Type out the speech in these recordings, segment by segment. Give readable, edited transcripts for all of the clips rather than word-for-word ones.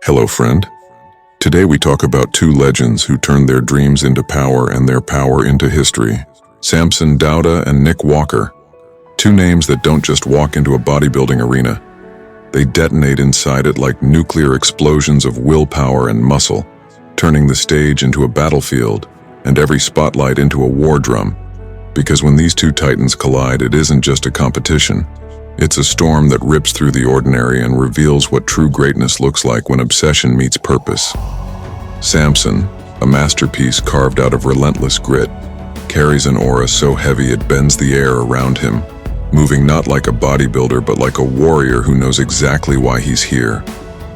Hello, friend. Today we talk about two legends who turned their dreams into power and their power into history. Samson Dauda and Nick Walker. Two names that don't just walk into a bodybuilding arena. They detonate inside it like nuclear explosions of willpower and muscle, turning the stage into a battlefield and every spotlight into a war drum. Because when these two titans collide, it isn't just a competition. It's a storm that rips through the ordinary and reveals what true greatness looks like when obsession meets purpose. Samson, a masterpiece carved out of relentless grit, carries an aura so heavy it bends the air around him, moving not like a bodybuilder but like a warrior who knows exactly why he's here,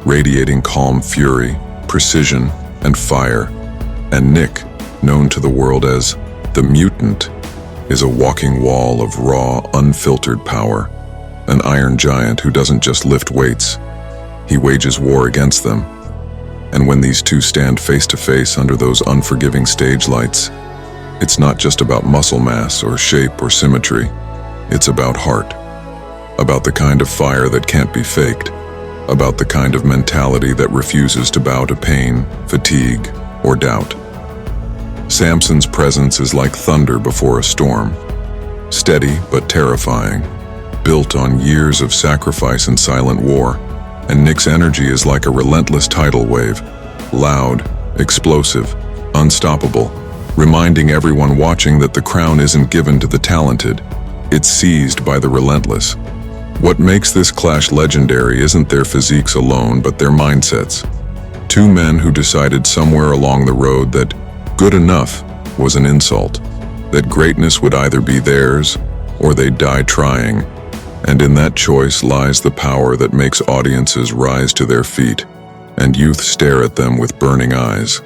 radiating calm fury, precision, and fire. And Nick, known to the world as the Mutant, is a walking wall of raw, unfiltered power. An iron giant who doesn't just lift weights, he wages war against them. And when these two stand face to face under those unforgiving stage lights, it's not just about muscle mass or shape or symmetry. It's about heart, about the kind of fire that can't be faked, about the kind of mentality that refuses to bow to pain, fatigue, or doubt. Samson's presence is like thunder before a storm, steady but terrifying, built on years of sacrifice and silent war, and Nick's energy is like a relentless tidal wave, loud, explosive, unstoppable, reminding everyone watching that the crown isn't given to the talented, it's seized by the relentless. What makes this clash legendary isn't their physiques alone, but their mindsets. Two men who decided somewhere along the road that good enough was an insult, that greatness would either be theirs or they'd die trying. And in that choice lies the power that makes audiences rise to their feet and youth stare at them with burning eyes.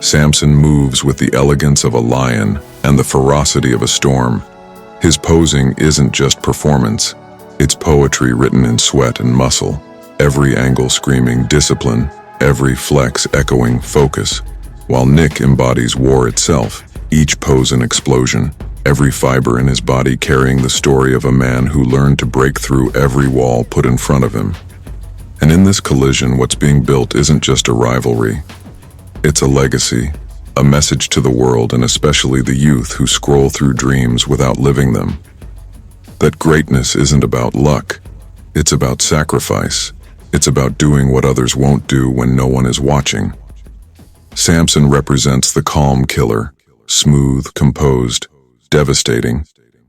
Samson moves with the elegance of a lion and the ferocity of a storm. His posing isn't just performance, it's poetry written in sweat and muscle, every angle screaming discipline, every flex echoing focus, while Nick embodies war itself, each pose an explosion. Every fiber in his body carrying the story of a man who learned to break through every wall put in front of him. And in this collision, what's being built isn't just a rivalry. It's a legacy, a message to the world and especially the youth who scroll through dreams without living them. That greatness isn't about luck. It's about sacrifice. It's about doing what others won't do when no one is watching. Samson represents the calm killer, smooth, composed, devastating,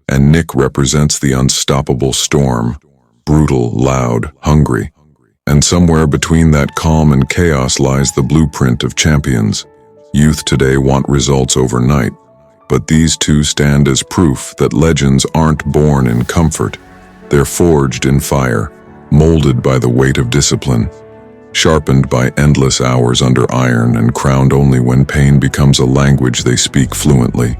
and Nick represents the unstoppable storm, brutal, loud, hungry. And somewhere between that calm and chaos lies the blueprint of champions. Youth today want results overnight, but these two stand as proof that legends aren't born in comfort. They're forged in fire, molded by the weight of discipline, sharpened by endless hours under iron and crowned only when pain becomes a language they speak fluently.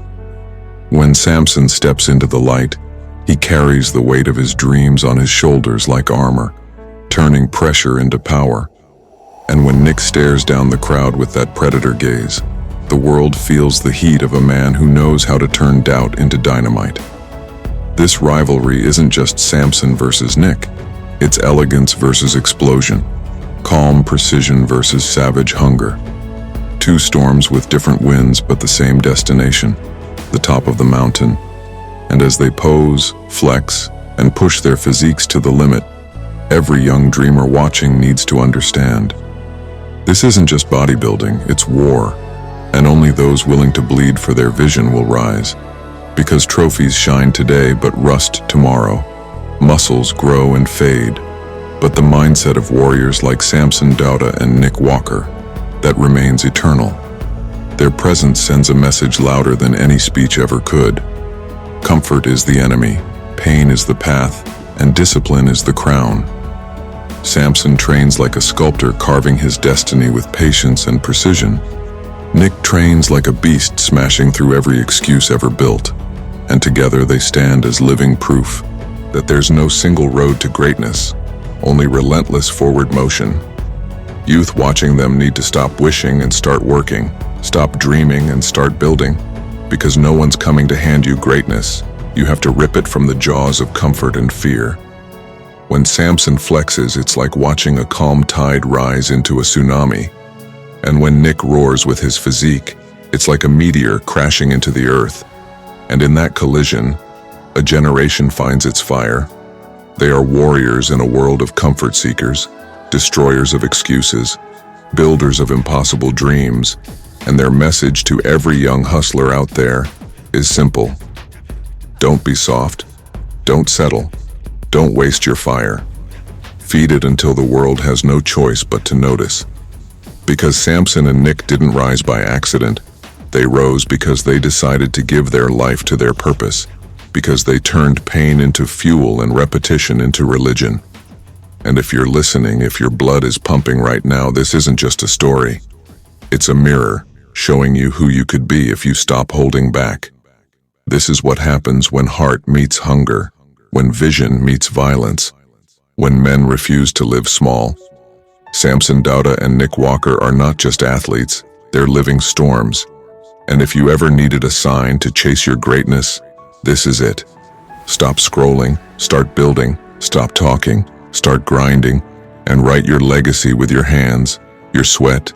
When Samson steps into the light, he carries the weight of his dreams on his shoulders like armor, turning pressure into power. And when Nick stares down the crowd with that predator gaze, the world feels the heat of a man who knows how to turn doubt into dynamite. This rivalry isn't just Samson versus Nick, it's elegance versus explosion, calm precision versus savage hunger. Two storms with different winds but the same destination, the top of the mountain. And as they pose, flex, and push their physiques to the limit, every young dreamer watching needs to understand. This isn't just bodybuilding, it's war, and only those willing to bleed for their vision will rise. Because trophies shine today but rust tomorrow, muscles grow and fade, but the mindset of warriors like Samson Dauda and Nick Walker, that remains eternal. Their presence sends a message louder than any speech ever could. Comfort is the enemy, pain is the path, and discipline is the crown. Samson trains like a sculptor carving his destiny with patience and precision. Nick trains like a beast smashing through every excuse ever built. And together they stand as living proof that there's no single road to greatness, only relentless forward motion. Youth watching them need to stop wishing and start working. Stop dreaming and start building, because no one's coming to hand you greatness. You have to rip it from the jaws of comfort and fear. When Samson flexes, it's like watching a calm tide rise into a tsunami. And when Nick roars with his physique, it's like a meteor crashing into the earth. And in that collision, a generation finds its fire. They are warriors in a world of comfort seekers, destroyers of excuses, builders of impossible dreams, and their message to every young hustler out there is simple. Don't be soft. Don't settle. Don't waste your fire. Feed it until the world has no choice but to notice. Because Samson and Nick didn't rise by accident. They rose because they decided to give their life to their purpose, because they turned pain into fuel and repetition into religion. And if you're listening, if your blood is pumping right now, this isn't just a story. It's a mirror showing you who you could be if you stop holding back. This is what happens when heart meets hunger, when vision meets violence, when men refuse to live small. Samson Dauda and Nick Walker are not just athletes, they're living storms. And if you ever needed a sign to chase your greatness, this is it. Stop scrolling, start building, stop talking, start grinding, and write your legacy with your hands, your sweat,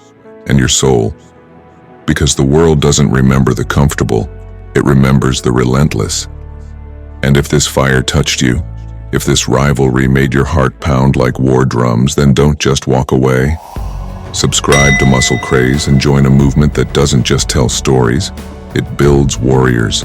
and your soul. Because the world doesn't remember the comfortable, it remembers the relentless. And if this fire touched you, if this rivalry made your heart pound like war drums, then don't just walk away. Subscribe to Muscle Kraze and join a movement that doesn't just tell stories, it builds warriors.